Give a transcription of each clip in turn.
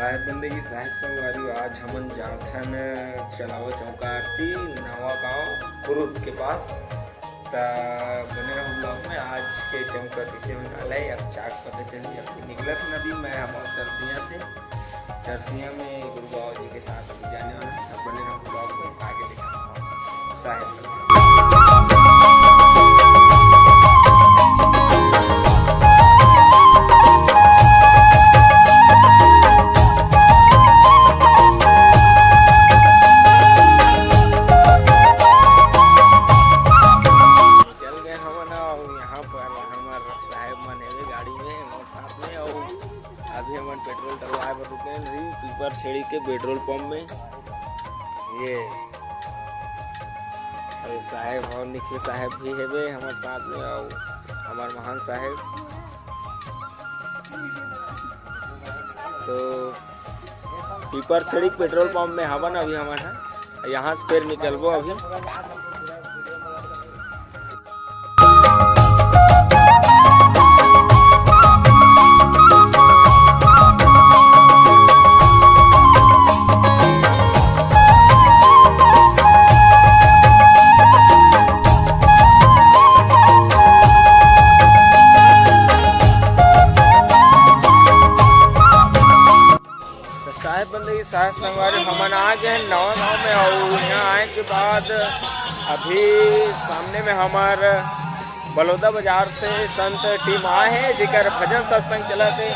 साहेब बंदगी साहेब संगवारी आज हमन जात हन चलावा चौका आरती नवा गांव कुरुद के पास बने रहो ब्लॉग में। आज के चौका किसे में डाला है अब चाक पता चली अब निकला था अभी मैं हम तरसिया में गुरु बाबा जी के साथ अभी जाने वाला सब बने रहो ब्लॉग में आगे दिखाता साहेब। अभी हम पेट्रोल डलवाए पर रुके पीपर छेड़ी के पेट्रोल पंप में। ये साहेब और निखिल साहेब भी है हमारे साथ में और हमारे महान साहेब। तो पीपर छेड़ी पेट्रोल पंप में हवन अभी हमारा यहाँ से फिर निकलबो अभी। बंदगी साहब संगवारी हमन आ गए नवा गांव में और यहाँ आए के बाद अभी सामने में हमार बलौदा बाजार से संत टीम आए हैं जिकर भजन सत्संग चला थे।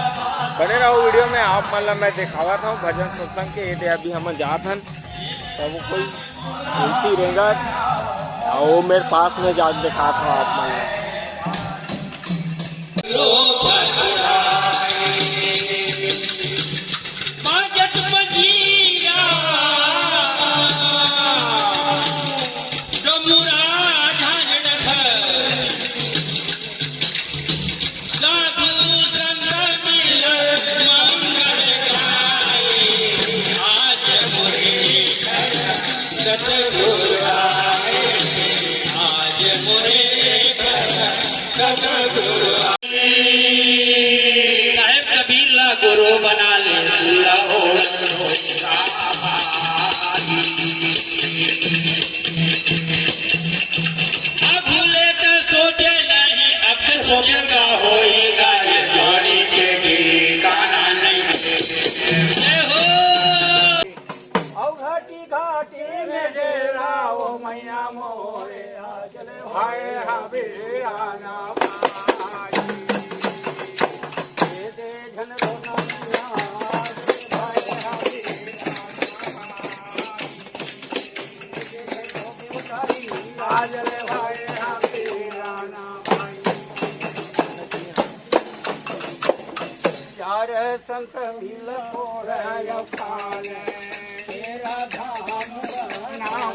बने रहो वीडियो में आप मतलब मैं दिखावा था भजन सत्संग के ये अभी हम जात हन तब कोई उल्टी रहेगा और वो मेरे पास में जा दिखा था आप मतलब। साहेब कबीर ला गुरु बना ले भूले तो सोचे नहीं अब तो सोचेगा होएगा ये जोड़ी के ठिकाना नहीं हो घाटी घाटी में डेरा ओ मैया मोरे चले भाई हबे आना संत मिल तेरा धाम नाम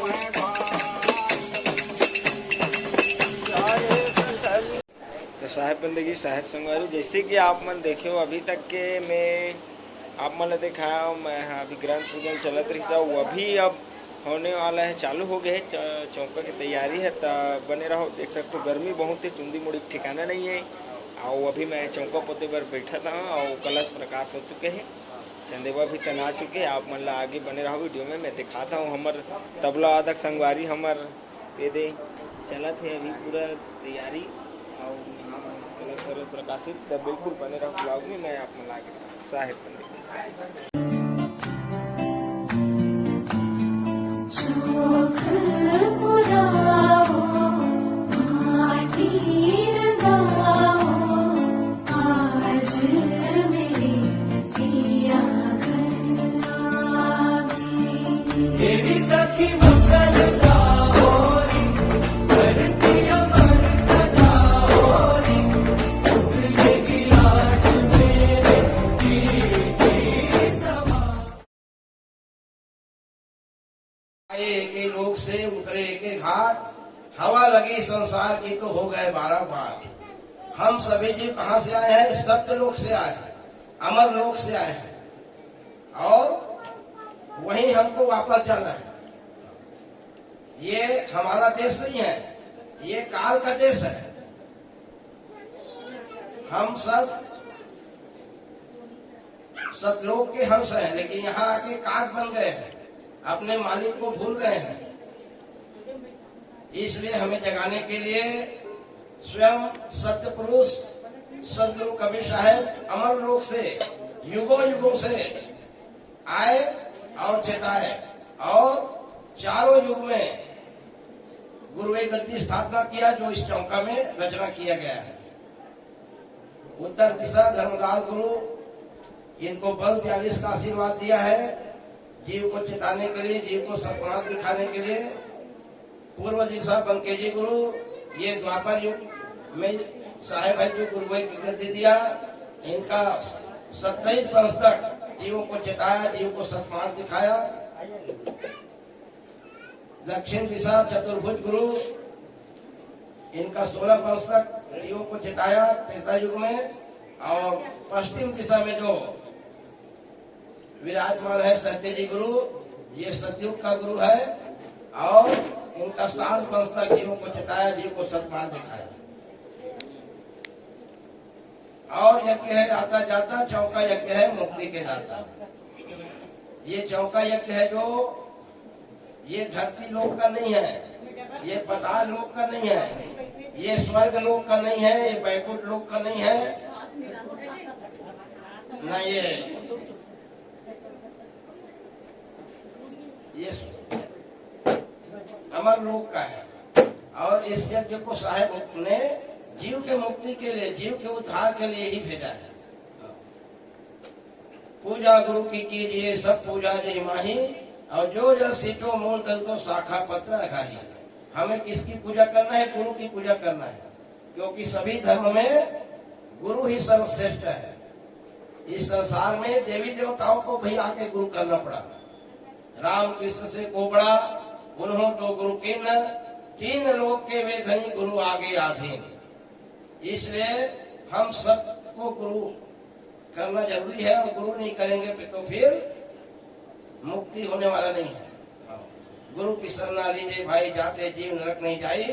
तो साहेब बंदगी साहेब संगवारी जैसे कि आप मन देखे हो अभी तक के मैं आप मन दिखाया मैं अभी ग्रंथ पूजन चलत रही था वो अभी अब होने वाला है चालू हो गए चौका की तैयारी है तब बने रहो देख सकते हो गर्मी बहुत है चुंदी मुड़ी ठिकाना नहीं है और अभी मैं चौका पोते पर बैठा था और कलश प्रकाश हो चुके हैं चंदेवा भी तना चुके हैं। आप मतलब आगे बने रहो वीडियो में मैं दिखाता हूँ हमार तबला वादक संगवारी हमार दे चला थे अभी पूरा तैयारी और कलश प्रकाशित तब बिल्कुल बने रहो ब्लॉग में मैं आप मतलब आगे साहेब बंदगी एक लोग से उतरे के घाट हवा लगी संसार की तो हो गए 12 बाट। हम सभी जी कहाँ से आए हैं? सत्य लोक से आए हैं, अमर लोक से आए हैं और वहीं हमको वापस जाना है। ये हमारा देश नहीं है, ये काल का देश है। हम सब सतलोक के हंस हैं, लेकिन यहाँ आके काग बन गए हैं, अपने मालिक को भूल गए हैं। इसलिए हमें जगाने के लिए स्वयं सत्य पुरुष सदगुरु कबीर साहब अमर लोक से युगों युगों से आए और चेताए, और चारों युग में गुरु एक गति स्थापना किया जो इस चौका में रचना किया गया है। उत्तर दिशा धर्मदास गुरु, इनको बल 42 का आशीर्वाद दिया है, जीव को चेताने के लिए, जीव को सत्मार्ग दिखाने के लिए। पूर्व दिशा बंकेजी गुरु, ये द्वापर युग में साहेब है जो गुरु की गद्दी दिया, इनका 27 वर्ष तक जीवों को चेताया, जीव को सत्मार्ग दिखाया। दक्षिण दिशा चतुर्भुज गुरु, इनका 16 वर्ष तक जीवों को चेताया त्रेता युग में। और पश्चिम दिशा में जो विराजमान है सत्यजी गुरु, ये सतयुग का गुरु है, और इनका 7 वर्ष तक जीवों को चेताया, जीव को सत्मार्ग दिखाया। और यज्ञ है आता जाता, चौका यज्ञ है मुक्ति के दाता। ये चौका यज्ञ है जो ये धरती लोक का नहीं है, ये पाताल लोक का नहीं है, ये स्वर्ग लोक का नहीं है, ये बैकुंठ लोक का नहीं है, न ये अमर लोक का है। और इस यज्ञ को साहेब ने जीव के मुक्ति के लिए, जीव के उद्धार के लिए ही भेजा है। पूजा गुरु की कीजिए सब पूजा जय माही, और जो जल सीखो मूल तल तो शाखा पत्र अघाही। हमें किसकी पूजा करना है? गुरु की पूजा करना है, क्योंकि सभी धर्म में गुरु ही सर्वश्रेष्ठ है। इस संसार में देवी देवताओं को भी आके गुरु करना पड़ा। राम कृष्ण से को बड़ा उन्हों तो गुरु किन्न, 3 लोक के वे धनी गुरु आगे आधीन। इसलिए हम सबको गुरु करना जरूरी है, और गुरु नहीं करेंगे तो फिर मुक्ति होने वाला नहीं है। गुरु की शरणा लीजिए भाई, जाते जीव नरक नहीं जाई,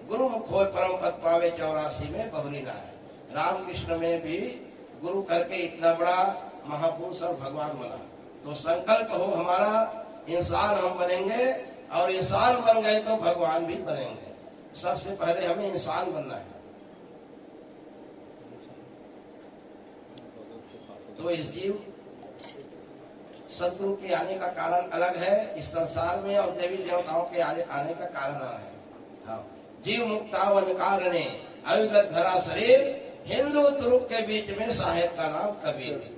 गुरु मुख होय परम पद पावे 84 में बहुरी ना है। रामकृष्ण में भी गुरु करके इतना बड़ा महापुरुष और भगवान बना। तो संकल्प हो हमारा, इंसान हम बनेंगे, और इंसान बन गए तो भगवान भी बनेंगे। सबसे पहले हमें इंसान बनना है। तो इस जीव सदगुरु के आने का कारण अलग है इस संसार में, और देवी देवताओं के आने का कारण अलग है। हाँ। जीव मुक्तावन कारणे अविगत धरा शरीर, हिंदू तुरुक के बीच में साहेब का नाम कबीर।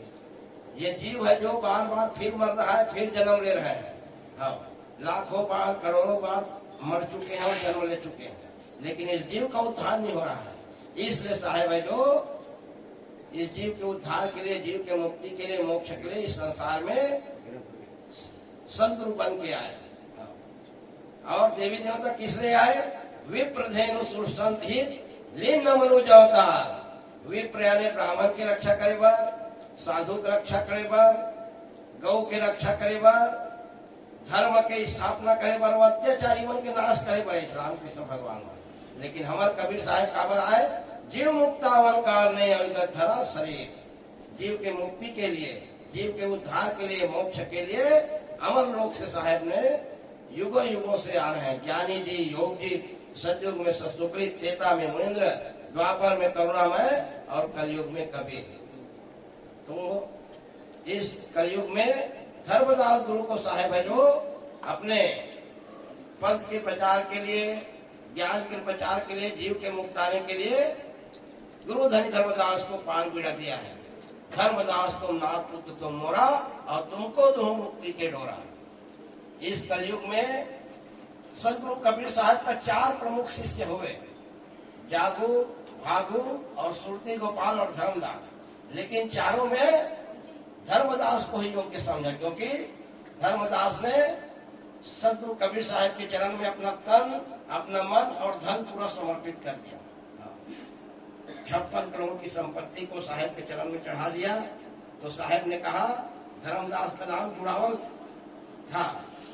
ये जीव है जो बार बार फिर मर रहा है, फिर जन्म ले रहा है। हाँ। लाखों बार करोड़ों बार मर चुके हैं और जन्म ले चुके हैं, लेकिन इस जीव का उद्धार नहीं हो रहा है। इसलिए साहेब है जो इस जीव के उद्धार के लिए, जीव के मुक्ति के लिए, मोक्ष के लिए इस संसार में सदगुरु बन के आए। और देवी देवता किस लिए आए? विप्रधेनु सुरसंत ही लीन मनुज अवतार। विप्र यानी ब्राह्मण की रक्षा करे बार, साधु की रक्षा करे बार, गौ की रक्षा करे बार, धर्म के स्थापना करे बार, अत्याचारी मन के नाश करे बार, राम कृष्ण भगवान। लेकिन हमारे कबीर साहब काबर आए? जीव मुक्तावन कारणे अविगत धरा शरीर। जीव के मुक्ति के लिए, जीव के उद्धार के लिए, मोक्ष के लिए अमर लोक से साहेब ने युगों युगों से आ रहे हैं। ज्ञानी जी, योग जी, सतयुग में सुकृत, त्रेता में मुनीन्द्र, द्वापर में करुणामय, और कलयुग में कबीर। तो इस कलयुग में धर्मदास गुरु को साहेब है जो अपने पंथ के प्रचार के लिए, ज्ञान के प्रचार के लिए, जीव के मुक्ताने के लिए गुरु धनी धर्मदास को पान पीड़ा दिया है। धर्मदास तुम नाथ पुत्र तुम मोरा, और तुमको दो मुक्ति के डोरा। इस कलयुग में सदगुरु कबीर साहब का 4 प्रमुख शिष्य हुए, जागू, भागू और सुरती गोपाल और धर्मदास। लेकिन चारों में धर्मदास को ही योग्य समझा, क्योंकि धर्मदास ने सदगुरु कबीर साहब के चरण में अपना तन, अपना मन और धन पूरा समर्पित कर दिया। 56 करोड़ की संपत्ति को साहेब के चरण में चढ़ा दिया। तो साहेब ने कहा, धर्मदास का नाम जुड़ावन था,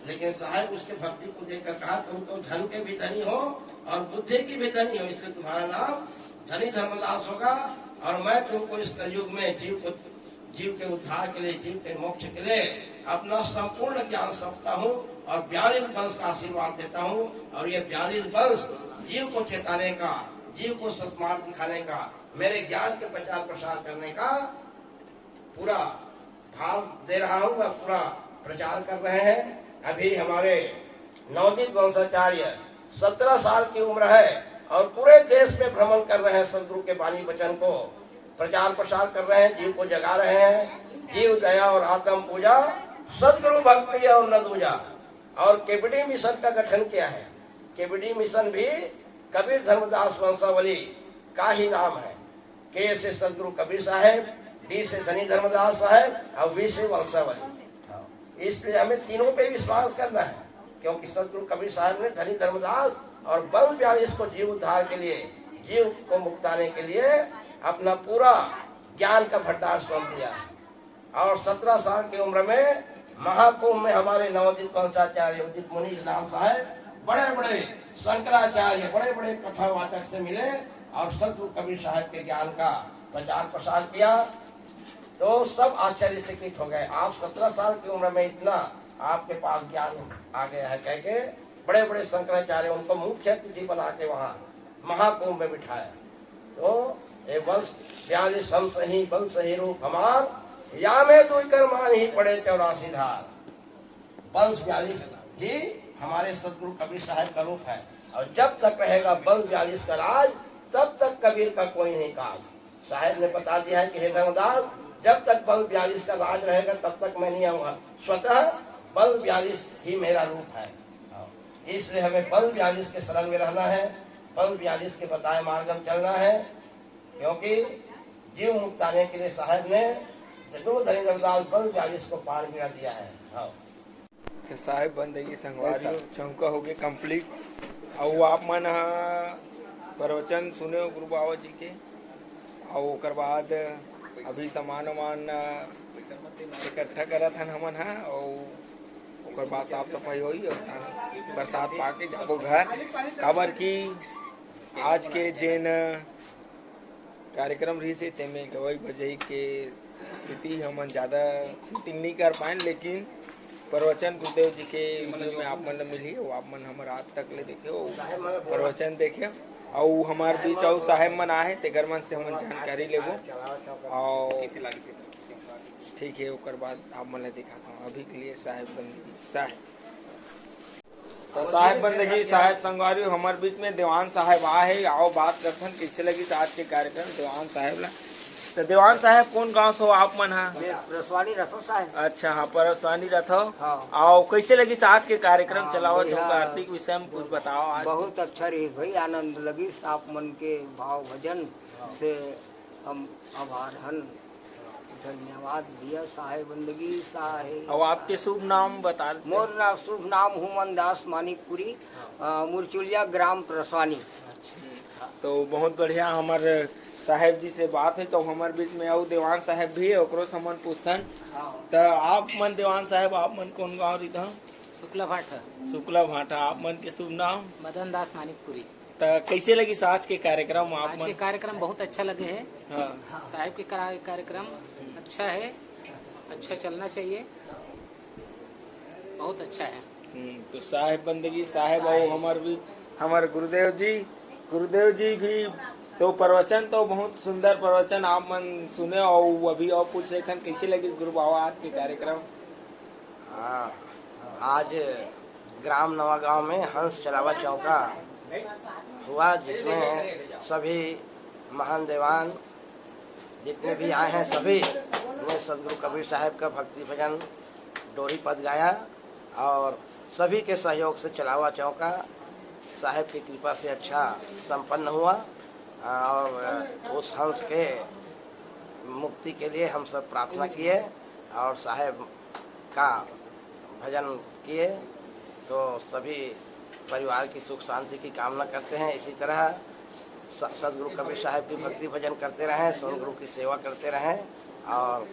लेकिन साहेब उसके भक्ति को देखकर कहा, तुम तो धन के भी धनी हो और बुद्धि की भी धनी हो, इसलिए तुम्हारा नाम धनी धर्मदास होगा। और मैं तुमको इस कलयुग में जीव को जीव के उद्धार के लिए, जीव के मोक्ष के लिए अपना संपूर्ण ज्ञान सौंपता हूँ और 42 वंश का आशीर्वाद देता हूँ। और ये 42 वंश जीव को चेताने का, जीव को सत्मार्ग दिखाने का, मेरे ज्ञान के प्रचार प्रसार करने का पूरा भाव दे रहा हूँ, मैं पूरा प्रचार कर रहे हैं। अभी हमारे नवोदित वंशाचार्य 17 साल की उम्र है और पूरे देश में भ्रमण कर रहे हैं, सदगुरु के वाणी वचन को प्रचार प्रसार कर रहे हैं, जीव को जगा रहे हैं। जीव दया और आत्म पूजा, सदगुरु भक्ति और न दूजा। और केबीडी मिशन का गठन किया है। केबीडी मिशन भी कबीर धर्मदास वंशावली का ही नाम है। के से सदगुरु कबीर साहब, डी से धनी धर्मदास साहब और वी से वंशावली। इसलिए हमें तीनों पे विश्वास करना है, क्योंकि सदगुरु कबीर साहब ने धनी धर्मदास और वंश 42 को जीव उद्धार के लिए, जीव को मुक्ताने के लिए अपना पूरा ज्ञान का भंडार सौंप दिया। और 17 साल की उम्र में महाकुंभ में हमारे नवोदित वंशाचार्य उदित मुनि नाम साहब बड़े बड़े शंकराचार्य, बड़े बड़े कथावाचक से मिले और सदगुरु कबीर साहब के ज्ञान का प्रचार प्रसार किया। तो सब आश्चर्यचकित हो गए। आप 17 साल की उम्र में इतना आपके पास ज्ञान आ गया है, कह के बड़े बड़े शंकराचार्य उनको मुख्य अतिथि बना के वहाँ महाकुंभ में बिठाया। तो ये वंश 42 हम सही वंश ही रूप हमार, या में दुई कर मान ही पड़े 84 धार। वंश 42 ही हमारे सदगुरु कबीर साहब का रूप है। और जब तक रहेगा वंश 42 का राज, तब तक कबीर का कोई नहीं काज। साहब ने बता दिया है कि हे धर्मदास, जब तक वंश 42 का राज रहेगा तब तक मैं नहीं आऊंगा। स्वतः वंश 42 ही मेरा रूप है। इसलिए हमें वंश 42 के शरण में रहना है, वंश 42 के बताए मार्ग में चलना है, क्योंकि जीव मुक्ताने के लिए साहब ने जरूर धनी धर्मदास वंश 42 को पार गिरा दिया है। तो साहेब बंदगी संगवारी चौका हो गए कंप्लीट। और आप मन प्रवचन सुने हो गुरु बाबा जी के, और ओकर बाद अभी सामान वामान इकट्ठा करत हन हमन है, और ओकर बाद साफ सफाई होई और बरसात पाके जाबो घर। काबर की आज के जेन कार्यक्रम रही से तेमे गवाई बजाई के स्थिति हमन ज़्यादा शूटिंग नहीं कर पाए, लेकिन प्रवचन गुरुदेव जी के वीडियो में आप मन मिली, वो आप मन हमारे आज तक ले देखे हो प्रवचन देखे, और हमारे बीच और साहेब मन आए तेगर मन से हम जानकारी लेबो। और ठीक है, ओकर बाद आप मन दिखाता हूँ। अभी के लिए साहेब बंदगी साहेब, तो साहेब बंदगी साहेब संगवारी हमारे बीच में देवान साहेब आए। आओ बात करते हैं कैसे लगी आज के कार्यक्रम देवान साहेब ला। तो देवान साहब कौन गांव से हो आप मन? परसवानी रथो साहब। अच्छा, हाँ परसवानी रथो। हाँ। आओ कैसे लगी आज के कार्यक्रम? हाँ, चलाओ जो बढ़िया। आर्थिक विषय में कुछ बताओ। आज बहुत अच्छा रही भाई, आनंद लगी। आप मन के भाव भजन से हम आभार हन, धन्यवाद दिया। साहेब बंदगी साहेब। और आपके शुभ नाम बता। मोर नाम शुभ नाम हुमन दास मानिकपुरी, मुरचुलिया ग्राम परसवानी। तो बहुत बढ़िया हमारे साहेब जी से बात है। तो हमारे बीच में और देवान साहब भी है, ओकरो से मन पूछतन। तो आप मन देवान साहब, आप मन कौन गाँव रही था? शुक्ला भाटा। शुक्ला भाटा। आप मन के शुभ नाम? मदन दास मानिकपुरी। तो कैसे लगी आज के कार्यक्रम? आप आज मन के कार्यक्रम बहुत अच्छा लगे है। हाँ। साहिब के कार्यक्रम अच्छा है, अच्छा चलना चाहिए, बहुत अच्छा है। तो साहेब बंदगी साहेब और हमारे भी हमारे गुरुदेव जी भी तो प्रवचन तो बहुत सुंदर प्रवचन आप मन सुने। और अभी और पूछ रहे कैसे लगी गुरु बाबा आज के कार्यक्रम? हाँ, आज ग्राम नवागांव में हंस चलावा चौका हुआ, जिसमें सभी महान देवान जितने भी आए हैं सभी ने सदगुरु कबीर साहब का भक्ति भजन डोरी पद गाया। और सभी के सहयोग से चलावा चौका साहब की कृपा से अच्छा संपन्न हुआ। और उस हंस के मुक्ति के लिए हम सब प्रार्थना किए और साहब का भजन किए। तो सभी परिवार की सुख शांति की कामना करते हैं। इसी तरह सदगुरु कबीर साहब की भक्ति भजन करते रहें, सदगुरु की सेवा करते रहें और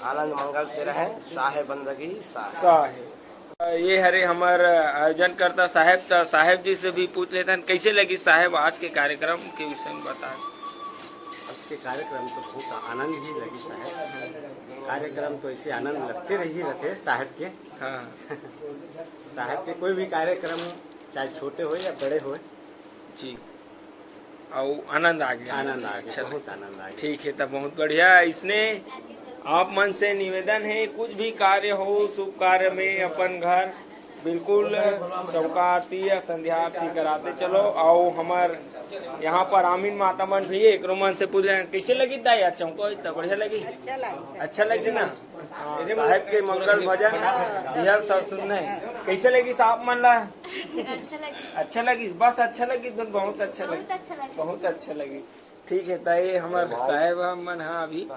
आनंद मंगल से रहें। साहेब बंदगी साहेब। ये हरे हमारे आयोजन करता साहेब, तो साहेब जी से भी पूछ लेते हैं कैसे लगी साहेब आज के कार्यक्रम के विषय में बता। के कार्यक्रम तो बहुत आनंद ही लगी साहब। कार्यक्रम तो ऐसे आनंद लगते रही रहते साहब के। हाँ साहब के कोई भी कार्यक्रम चाहे छोटे हो या बड़े हो, जी, और आनंद आ गया। आनंद आ गया, चलो, बहुत आनंद आ गया। ठीक है, तब बहुत बढ़िया। इसने आप मन से निवेदन है, कुछ भी कार्य हो, शुभ कार्य में अपन घर बिल्कुल चौका आरती या संध्या आरती कराते चलो। आओ हमार यहाँ पर आमीन माता मन भी एक रोमन से पूछे कैसे लगी दाई आज चौको, इतना बढ़िया लगी, अच्छा लगी ना। हाँ, साहब के मंगल भजन यह सब सुनने कैसे लगी साहब मन ला? अच्छा लगी, बस अच्छा लगी, बहुत अच्छा लगी, बहुत अच्छा लगी। ठीक है, तय हमारे साहेब मन हाँ अभी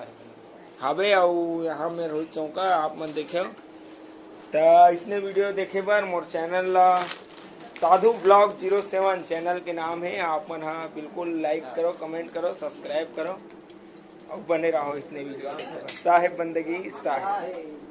हवे और यहाँ में रोहित चौका आप मन देखे हो। तो इसने वीडियो देखे बार मोर चैनल ला साधु ब्लॉग 07 चैनल के नाम है। आप मन हाँ बिल्कुल लाइक करो, कमेंट करो, सब्सक्राइब करो और बने रहो इसने वीडियो। साहेब बंदगी साहेब।